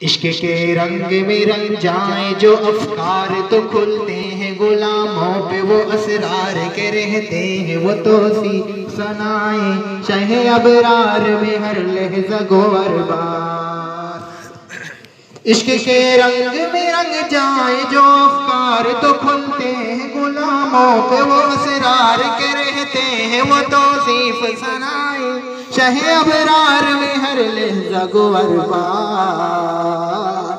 عشق کے رنگ میں رنگ جائیں جو افکار تو کھلتے ہیں، غلاموں پہ وہ اسرار کے رہتے ہیں، وہ توصیف ثنائیں شہ ابرار میں ہر لحظہ گوہر بار۔ عشق کے رنگ میں رنگ جائیں جو افکار تو کھلتے ہیں، غلاموں پہ وہ اسرار کے رہتے ہیں، وہ توصیف ثنائیں شہ ابرار میں ہر لحظہ گوہر بار۔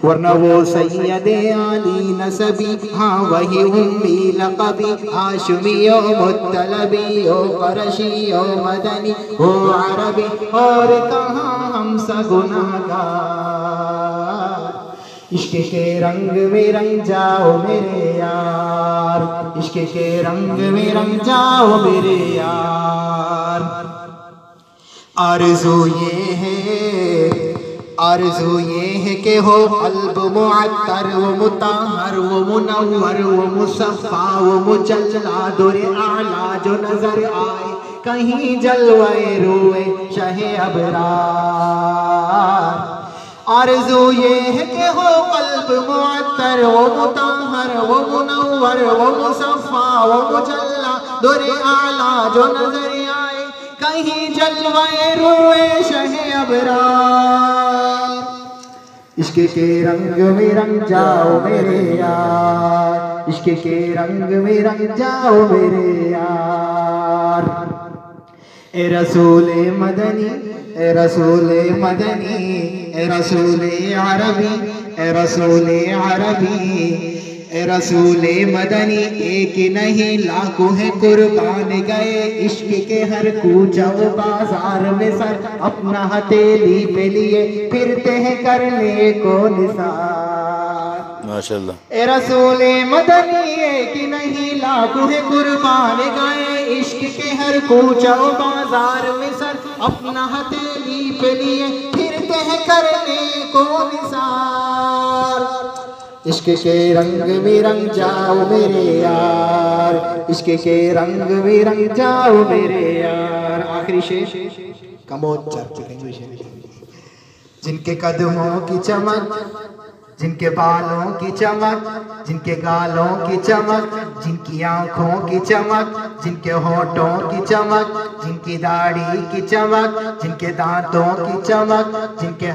ورنہ وہ سید علی نسبی، ہاں وہی امی لقبی، ہاشمی و مطلبی و قرشی و مدنی و عربی، اور کہاں ہم سا گناہگار۔ عشق کے رنگ میں رنگ جاؤ میرے یار، عشق کے رنگ میں رنگ جاؤ میرے یار۔ آرزو یہ ہے کہ ہو قلب معطر و مطہر و منور و مصفا و مجلا، دور اعلیٰ جو نظر آئے کہیں جلوے روئے شہ ابرار۔ آرزو یہ ہے کہ ہو قلب معطر و مطہر و منور و مصفا و مجلا، دور اعلیٰ جو نظر آئے کہیں جلوے روئے شہ ابرار۔ عشق کے رنگ میں رنگ جاؤ میرے یار، عشق کے رنگ میں رنگ جاؤ میرے یار۔ اے رسول مدنی، اے رسول مدنی، اے رسول عربی، اے رسول عربی، اے رسول مدنی، ایک نہیں لاکھوں ہیں قربان گئے، عشق کے ہر کوچہ و بازار میں سر اپنا ہتھیلی پہ لیے پھرتے ہیں کرنے کو نثار۔ ماشاءاللہ۔ اے رسول مدنی، ایک نہیں لاکھوں ہیں قربان گئے، عشق کے ہر کوچہ و بازار میں سر اپنا ہتھیلی پہ لیے پھرتے ہیں کرنے کو نثار۔ عشق کے رنگ میں رنگ جاؤ میرے یار، عشق کے رنگ میں رنگ جاؤ میرے یار۔ آخری شعر کمود جن کے قدموں کی چمک، جن کے بالوں کی چمک، جن کے گالوں کی چمک، جن کی آنکھوں کی چمک، جن کے ہونٹوں کی چمک، جن کی داڑھی کی چمک، جن کے دانتوں کی چمک، جن کے